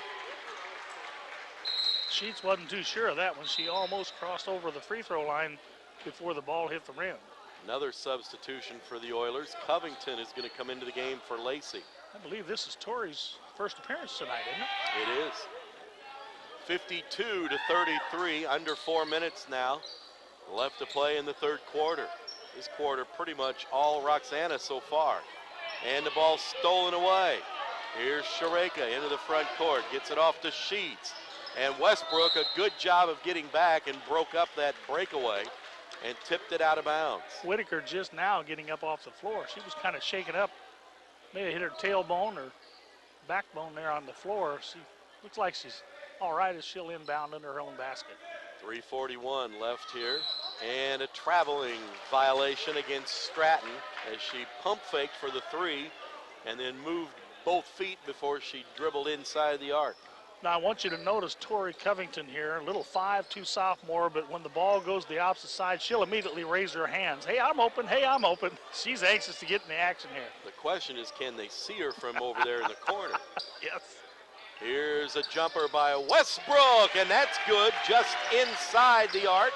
Sheets wasn't too sure of that one. She almost crossed over the free throw line before the ball hit the rim. Another substitution for the Oilers. Covington is going to come into the game for Lacey. I believe this is Tori's first appearance tonight, isn't It is. 52 to 33, under 4 minutes now left to play in the third quarter. This quarter pretty much all Roxana so far. And the ball stolen away. Here's Shereka into the front court, gets it off to Sheets. And Westbrook, a good job of getting back and broke up that breakaway and tipped it out of bounds. Whitaker just now getting up off the floor. She was kind of shaken up. Maybe hit her tailbone or backbone there on the floor. She looks like she's all right as she'll inbound under her own basket. 3:41 left here. And a traveling violation against Stratton as she pump faked for the 3 and then moved both feet before she dribbled inside the arc. Now I want you to notice Tori Covington here, a little 5'2" sophomore, but when the ball goes the opposite side, she'll immediately raise her hands. Hey, I'm open. Hey, I'm open. She's anxious to get in the action here. The question is, can they see her from over there in the corner? Yes. Here's a jumper by Westbrook, and that's good, just inside the arc.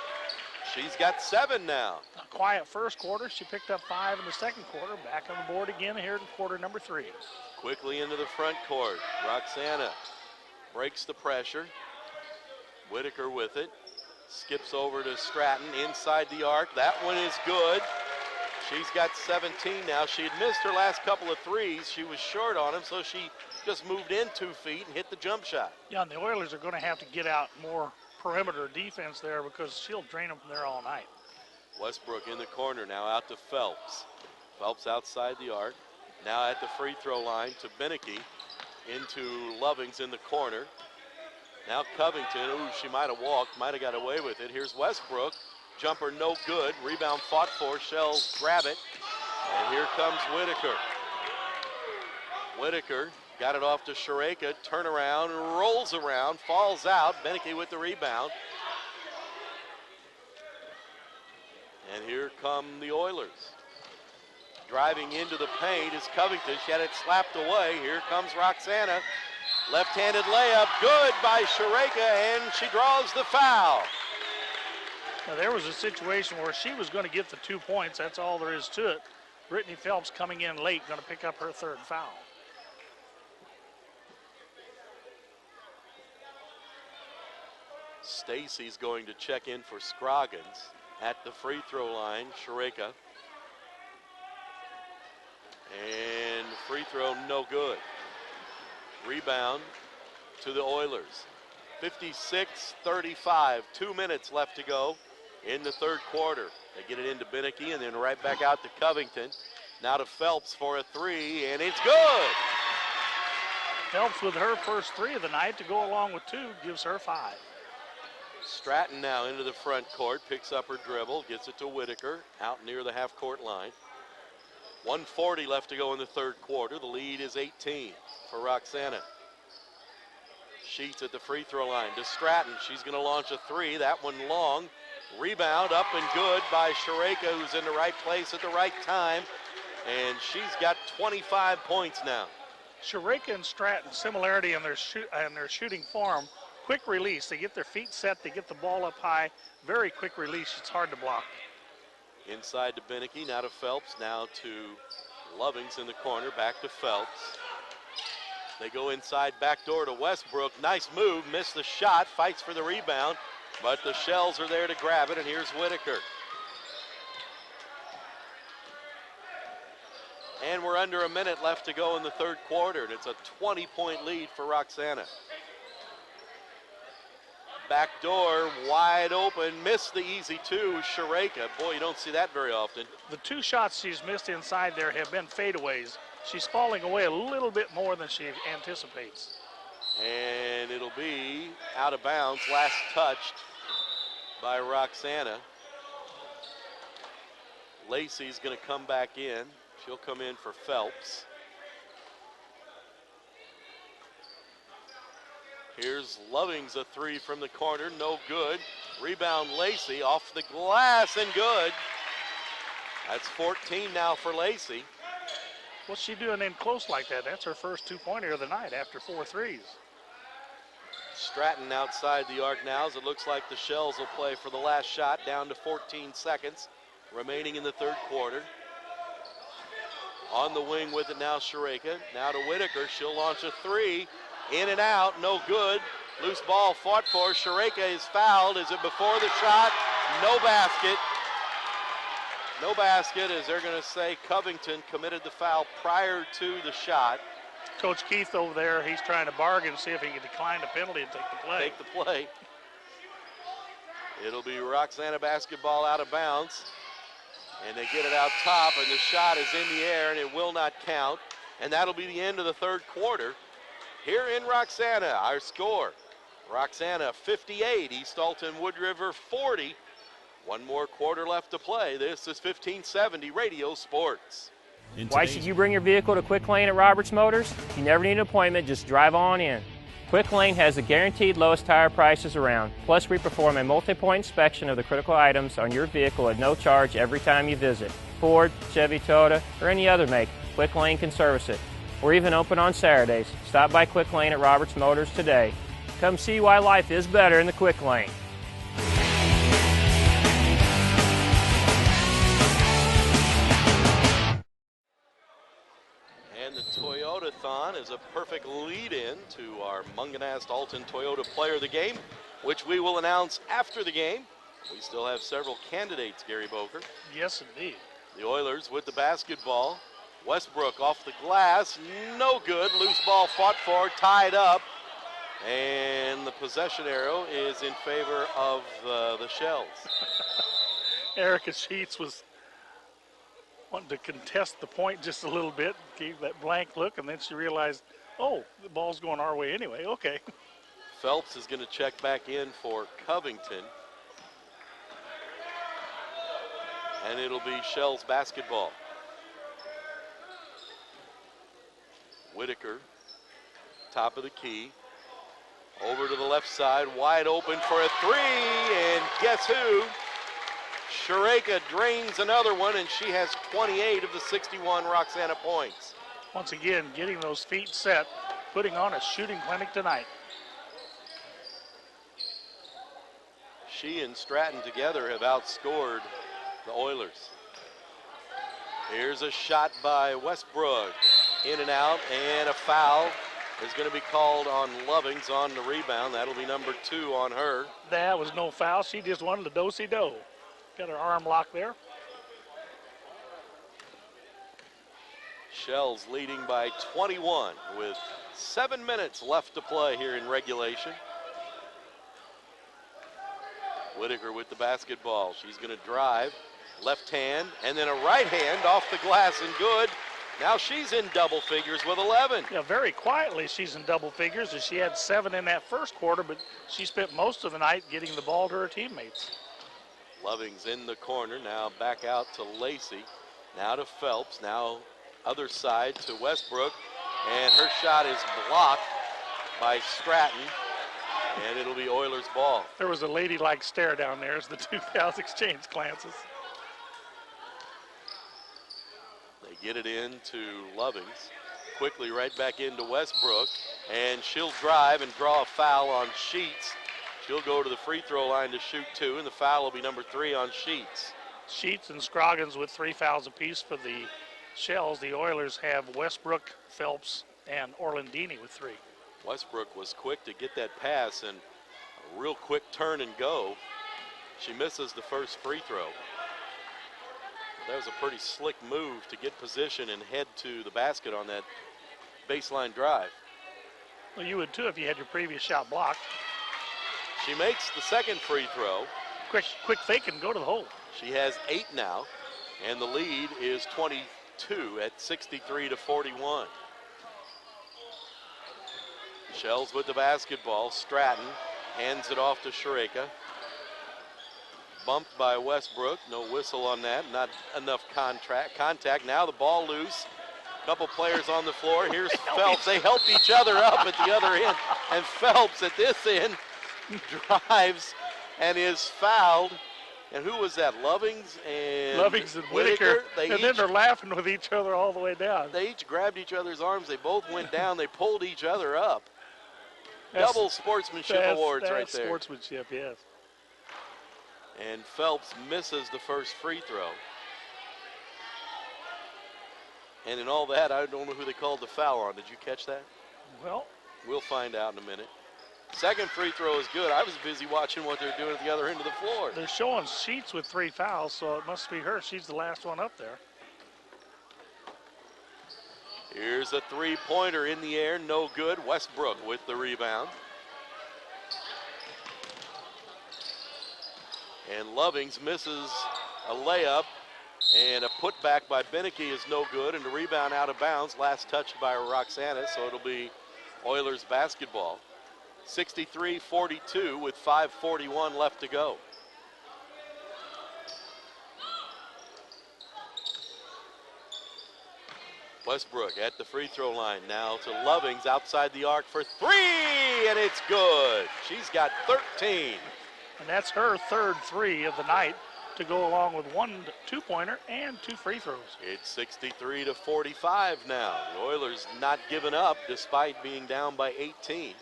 She's got 7 now. A quiet first quarter. She picked up 5 in the second quarter. Back on the board again here in quarter number 3. Quickly into the front court. Roxana breaks the pressure. Whitaker with it. Skips over to Stratton inside the arc. That one is good. She's got 17 now. She had missed her last couple of threes. She was short on them, so she just moved in 2 feet and hit the jump shot. Yeah, and the Oilers are going to have to get out more perimeter defense there because she'll drain them from there all night. Westbrook in the corner now out to Phelps. Phelps outside the arc. Now at the free throw line to Beneke. Into Lovings in the corner. Now Covington, ooh, she might have walked, might have got away with it. Here's Westbrook. Jumper no good. Rebound fought for. Shells grab it. And here comes Whitaker. Whitaker got it off to Shereka. Turn around, rolls around, falls out. Beneke with the rebound. And here come the Oilers. Driving into the paint is Covington. She had it slapped away. Here comes Roxana. Left-handed layup, good by Shereka, and she draws the foul. Now there was a situation where she was going to get the 2 points. That's all there is to it. Brittany Phelps coming in late, going to pick up her 3rd foul. Stacy's going to check in for Scroggins at the free throw line. Shereka. And free throw no good. Rebound to the Oilers. 56-35, 2 minutes left to go in the third quarter. They get it into Beneke and then right back out to Covington. Now to Phelps for a 3, and it's good. Phelps with her first 3 of the night to go along with 2 gives her 5. Stratton now into the front court, picks up her dribble, gets it to Whitaker out near the half-court line. 1:40 left to go in the third quarter. The lead is 18 for Roxana. Sheets at the free throw line to Stratton. She's going to launch a 3. That one long. Rebound up and good by Shereka, who's in the right place at the right time. And she's got 25 points now. Shereka and Stratton, similarity in their shooting form. Quick release. They get their feet set. They get the ball up high. Very quick release. It's hard to block. Inside to Beneke, now to Phelps, now to Lovings in the corner, back to Phelps. They go inside, back door to Westbrook. Nice move, missed the shot, fights for the rebound, but the Shells are there to grab it, and here's Whitaker. And we're under a minute left to go in the third quarter, and it's a 20-point lead for Roxana. Back door, wide open, missed the easy two, Shereka. Boy, you don't see that very often. The 2 shots she's missed inside there have been fadeaways. She's falling away a little bit more than she anticipates. And it'll be out of bounds, last touched by Roxana. Lacey's going to come back in. She'll come in for Phelps. Here's Lovings, a 3 from the corner, no good. Rebound Lacey off the glass and good. That's 14 now for Lacey. What's she doing in close like that? That's her first 2-pointer of the night after 4 threes. Stratton outside the arc now, as it looks like the Shells will play for the last shot, down to 14 seconds remaining in the third quarter. On the wing with it now, Shereka. Now to Whitaker, she'll launch a 3. In and out, no good. Loose ball fought for. Shereka is fouled. Is it before the shot? No basket. No basket, as they're going to say Covington committed the foul prior to the shot. Coach Keith over there, he's trying to bargain, see if he can decline the penalty and take the play. Take the play. It'll be Roxana basketball out of bounds. And they get it out top, and the shot is in the air, and it will not count. And that'll be the end of the third quarter. Here in Roxana, our score. Roxana 58, East Alton-Wood River 40. One more quarter left to play. This is 1570 Radio Sports. Why should you bring your vehicle to Quick Lane at Roberts Motors? You never need an appointment, just drive on in. Quick Lane has the guaranteed lowest tire prices around. Plus, we perform a multi-point inspection of the critical items on your vehicle at no charge every time you visit. Ford, Chevy, Toyota, or any other make, Quick Lane can service it. We're even open on Saturdays. Stop by Quick Lane at Roberts Motors today. Come see why life is better in the Quick Lane. And the Toyota-thon is a perfect lead-in to our Munganast Alton Toyota Player of the Game, which we will announce after the game. We still have several candidates, Gary Boker. Yes, indeed. The Oilers with the basketball. Westbrook off the glass, no good. Loose ball fought for, tied up. And the possession arrow is in favor of the Shells. Erica Sheets was wanting to contest the point just a little bit, gave that blank look, and then she realized, oh, the ball's going our way anyway, okay. Phelps is going to check back in for Covington. And it'll be Shells basketball. Whitaker, top of the key. Over to the left side, wide open for a 3, and guess who? Shereka drains another one, and she has 28 of the 61 Roxana points. Once again, getting those feet set, putting on a shooting clinic tonight. She and Stratton together have outscored the Oilers. Here's a shot by Westbrook. In and out, and a foul is going to be called on Lovings on the rebound. That'll be number 2 on her. That was no foul. She just wanted to do-si-do. Got her arm locked there. Shells leading by 21 with 7 minutes left to play here in regulation. Whitaker with the basketball. She's going to drive. Left hand, and then a right hand off the glass and good. Now she's in double figures with 11. Yeah, very quietly she's in double figures, as she had 7 in that first quarter, but she spent most of the night getting the ball to her teammates. Lovings in the corner, now back out to Lacey. Now to Phelps, now other side to Westbrook, and her shot is blocked by Stratton, and it'll be Oilers ball. There was a ladylike stare down there as the two gals exchanged glances. They get it into Lovings. Quickly right back into Westbrook, and she'll drive and draw a foul on Sheets. She'll go to the free throw line to shoot 2, and the foul will be number 3 on Sheets. Sheets and Scroggins with 3 fouls apiece for the Shells. The Oilers have Westbrook, Phelps, and Orlandini with 3. Westbrook was quick to get that pass and a real quick turn and go. She misses the first free throw. That was a pretty slick move to get position and head to the basket on that baseline drive. Well, you would too if you had your previous shot blocked. She makes the second free throw. Quick fake and go to the hole. She has 8 now, and the lead is 22 at 63-41. Shells with the basketball. Stratton hands it off to Shereka. Bumped by Westbrook. No whistle on that. Not enough contact. Now the ball loose. Couple players on the floor. Here's Phelps. They help each other up at the other end. And Phelps at this end drives and is fouled. And who was that? Lovings and Whitaker. And then they're laughing with each other all the way down. They each grabbed each other's arms. They both went down. They pulled each other up. Double sportsmanship awards right there. Sportsmanship, yes. And Phelps misses the first free throw. And in all that, I don't know who they called the foul on. Did you catch that? Well, we'll find out in a minute. Second free throw is good. I was busy watching what they're doing at the other end of the floor. They're showing Sheets with 3 fouls, so it must be her. She's the last one up there. Here's a three-pointer in the air, no good. Westbrook with the rebound. And Lovings misses a layup, and a putback by Beneke is no good, and the rebound out of bounds, last touched by Roxana, so it'll be Oilers basketball. 63-42 with 5:41 left to go. Westbrook at the free throw line now to Lovings outside the arc for 3, and it's good. She's got 13. And that's her third 3 of the night to go along with 1 two-pointer and 2 free throws. It's 63-45 now. The Oilers not giving up despite being down by 18.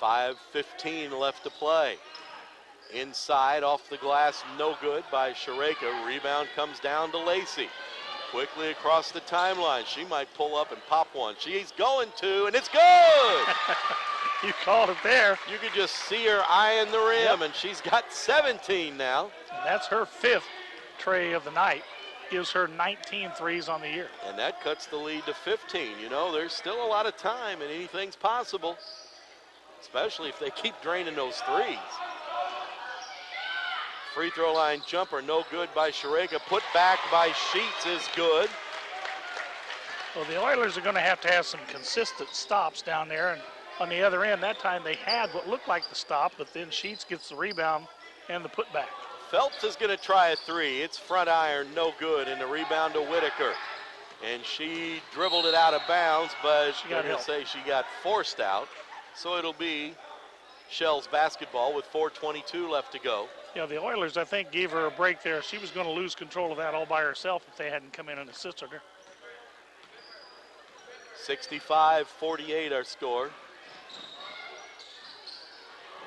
5:15 left to play. Inside, off the glass, no good by Shereka. Rebound comes down to Lacey. Quickly across the timeline. She might pull up and pop one. She's going to, and it's good! You called it there. You could just see her eyeing the rim, and she's got 17 now. And that's her 5th tray of the night. Gives her 19 threes on the year. And that cuts the lead to 15. You know, there's still a lot of time, and anything's possible, especially if they keep draining those threes. Free throw line jumper, no good by Shereka. Put back by Sheets is good. Well, the Oilers are going to have some consistent stops down there. And on the other end, that time they had what looked like the stop, but then Sheets gets the rebound and the putback. Phelps is going to try a 3. It's front iron, no good, and the rebound to Whitaker. And she dribbled it out of bounds, but I'm going to say she got forced out. So it'll be Shells basketball with 4:22 left to go. Yeah, the Oilers, I think, gave her a break there. She was going to lose control of that all by herself if they hadn't come in and assisted her. 65-48 our score.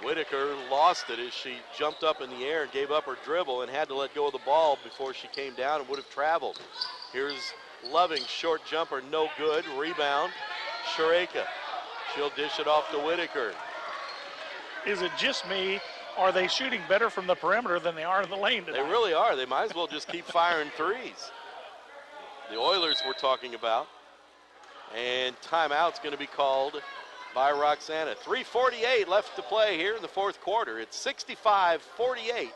Whitaker lost it as she jumped up in the air and gave up her dribble and had to let go of the ball before she came down and would have traveled. Here's Loving, short jumper, no good. Rebound, Shereka. She'll dish it off to Whitaker. Is it just me? Are they shooting better from the perimeter than they are in the lane tonight? They really are. They might as well just keep firing threes. The Oilers we're talking about. And timeout's going to be called by Roxana. 3:48 left to play here in the fourth quarter. It's 65-48.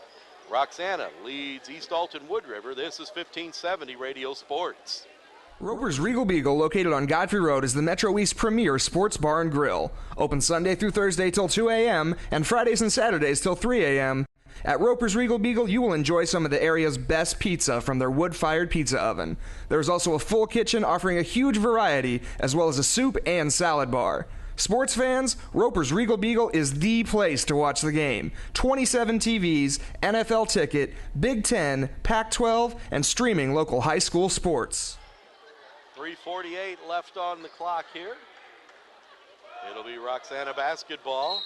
Roxana leads East Alton-Wood River. This is 1570 Radio Sports. Roper's Regal Beagle, located on Godfrey Road, is the Metro East premier sports bar and grill. Open Sunday through Thursday till 2 a.m. and Fridays and Saturdays till 3 a.m. At Roper's Regal Beagle, you will enjoy some of the area's best pizza from their wood-fired pizza oven. There's also a full kitchen offering a huge variety, as well as a soup and salad bar. Sports fans, Roper's Regal Beagle is the place to watch the game. 27 TVs, NFL ticket, Big Ten, Pac-12, and streaming local high school sports. 3:48 left on the clock here. It'll be Roxana basketball.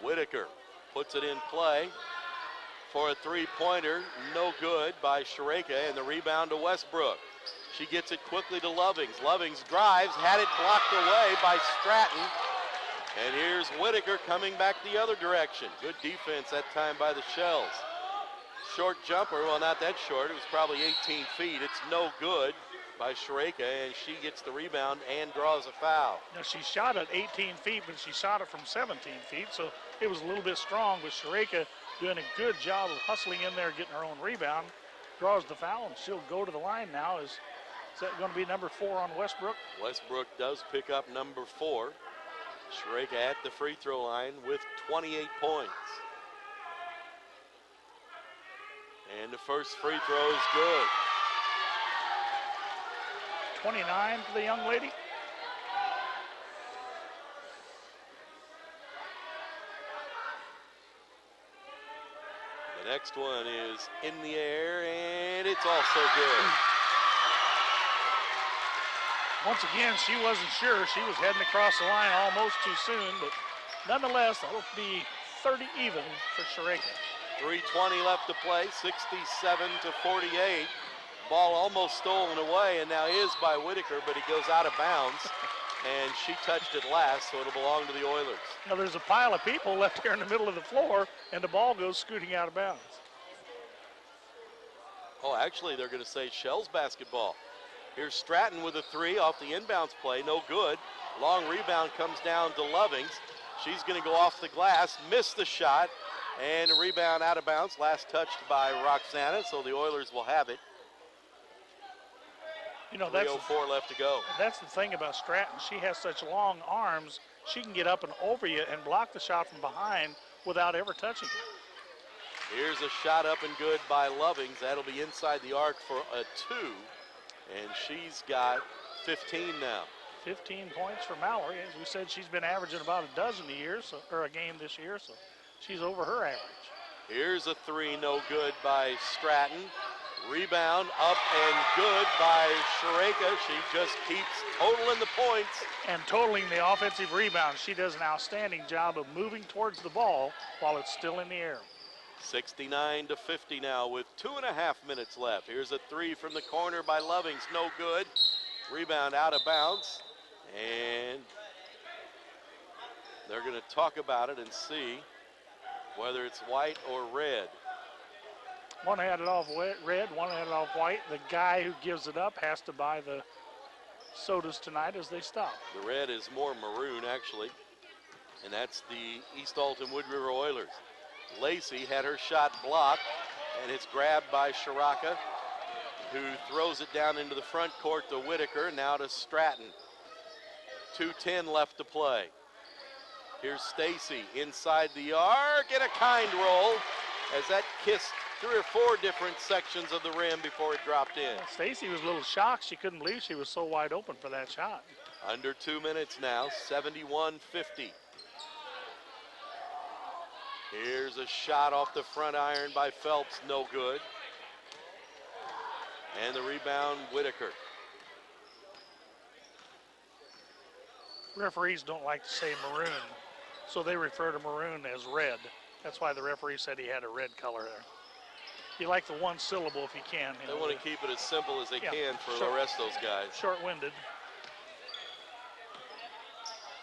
Whitaker puts it in play for a three-pointer. No good by Shereka, and the rebound to Westbrook. She gets it quickly to Lovings. Lovings drives, had it blocked away by Stratton. And here's Whitaker coming back the other direction. Good defense that time by the Shells. short jumper, well, not that short. It was probably 18 feet. It's no good by Shereka, and she gets the rebound and draws a foul. Now, she shot at 18 feet, but she shot it from 17 feet, so it was a little bit strong, but Shereka doing a good job of hustling in there, getting her own rebound, draws the foul, and she'll go to the line now. Is that going to be number 4 on Westbrook? Westbrook does pick up number 4. Shereka at the free throw line with 28 points. And the first free throw is good. 29 for the young lady. The next one is in the air, and it's also good. Once again, she wasn't sure. She was heading across the line almost too soon, but nonetheless, that'll be 30 even for Shereka. 3:20 left to play, 67-48. Ball almost stolen away, and now is by Whitaker, but he goes out of bounds, and she touched it last, so it'll belong to the Oilers. Now there's a pile of people left here in the middle of the floor, and the ball goes scooting out of bounds. Oh, actually, they're going to say Shells basketball. Here's Stratton with a 3 off the inbounds play, no good. Long rebound comes down to Lovings. She's going to go off the glass, miss the shot, and a rebound out of bounds. Last touched by Roxana, so the Oilers will have it. You know, that's 3:04 left to go. That's the thing about Stratton. She has such long arms, she can get up and over you and block the shot from behind without ever touching it. Here's a shot up and good by Lovings. That'll be inside the arc for a 2. And she's got 15 now. 15 points for Mallory. As we said, she's been averaging about a dozen a year, or a game this year, so she's over her average. Here's a 3, no good by Stratton. Rebound up and good by Shereka. She just keeps totaling the points. And totaling the offensive rebound. She does an outstanding job of moving towards the ball while it's still in the air. 69-50 now with 2.5 minutes left. Here's a 3 from the corner by Lovings, no good. Rebound out of bounds, and they're going to talk about it and see whether it's white or red. One had it off red, one had it off white. The guy who gives it up has to buy the sodas tonight as they stop. The red is more maroon, actually, and that's the East Alton-Wood River Oilers. Lacey had her shot blocked, and it's grabbed by Shereka, who throws it down into the front court to Whitaker, now to Stratton. 2:10 left to play. Here's Stacy inside the arc, and a kind roll as that kissed 3 or 4 different sections of the rim before it dropped in. Stacy was a little shocked. She couldn't believe she was so wide open for that shot. Under 2 minutes now, 71-50. Here's a shot off the front iron by Phelps, no good. And the rebound, Whitaker. Referees don't like to say maroon, so they refer to maroon as red. That's why the referee said he had a red color there. You like the one syllable if you can. They want to keep it as simple as they can for the rest of those guys. Short-winded.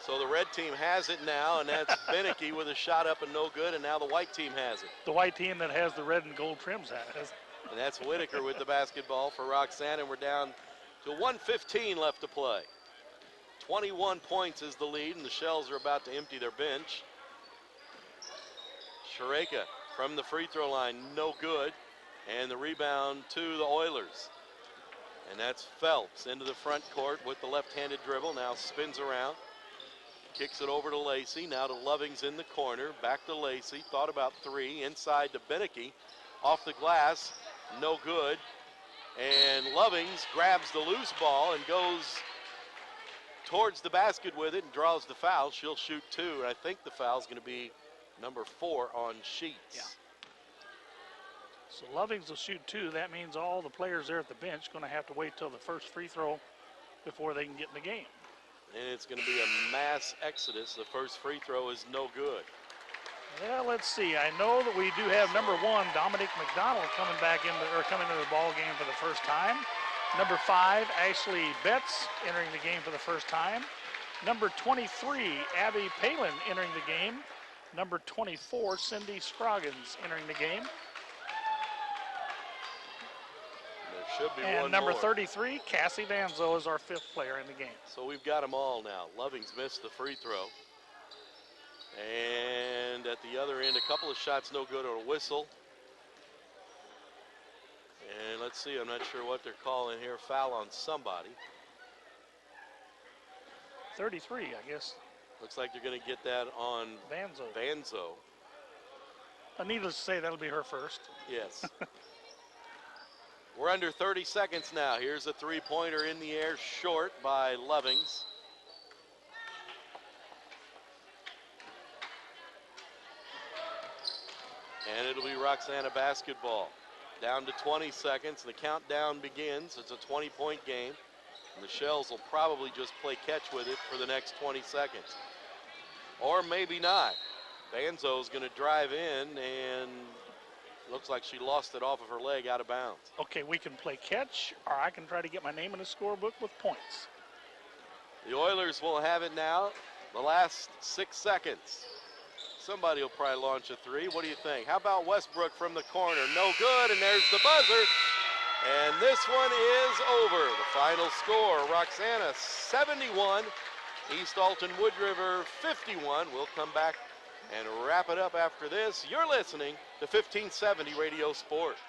So the red team has it now, and that's Beneke with a shot up and no good, and now the white team has it. The white team that has the red and gold trims has it. And that's Whitaker with the basketball for Roxana, and we're down to 1:15 left to play. 21 points is the lead, and the Shells are about to empty their bench. Shereka from the free throw line, no good. And the rebound to the Oilers. And that's Phelps into the front court with the left-handed dribble. Now spins around, kicks it over to Lacey. Now to Lovings in the corner, back to Lacey. Thought about 3, inside to Beneke. Off the glass, no good. And Lovings grabs the loose ball and goes towards the basket with it and draws the foul. She'll shoot 2, and I think the foul's going to be number 4 on Sheets. Yeah. So Lovings will shoot 2. That means all the players there at the bench going to have to wait till the first free throw before they can get in the game. And it's going to be a mass exodus. The first free throw is no good. Well, let's see. I know that we do have number 1, Dominique McDonald, coming into the ball game for the first time. Number 5, Ashley Betts, entering the game for the first time. Number 23, Abby Palin, entering the game. Number 24, Cindy Scroggins, entering the game. Should be And one number more. 33, Cassie Vanzo, is our 5th player in the game. So we've got them all now. Lovings missed the free throw. And at the other end, a couple of shots no good or a whistle. And let's see, I'm not sure what they're calling here. Foul on somebody. 33, I guess. Looks like they're going to get that on Vanzo. Needless to say, that'll be her first. Yes. We're under 30 seconds now. Here's a three-pointer in the air, short by Lovings. And it'll be Roxana basketball. Down to 20 seconds. The countdown begins. It's a 20-point game. And the Shells will probably just play catch with it for the next 20 seconds. Or maybe not. Vanzo's going to drive in, and looks like she lost it off of her leg out of bounds. Okay, we can play catch, or I can try to get my name in the scorebook with points. The Oilers will have it now. The last 6 seconds. Somebody will probably launch a three. What do you think? How about Westbrook from the corner? No good, and there's the buzzer. And this one is over. The final score, Roxana 71, East Alton-Wood River 51. We'll come back and wrap it up after this. You're listening to 1570 Radio Sports.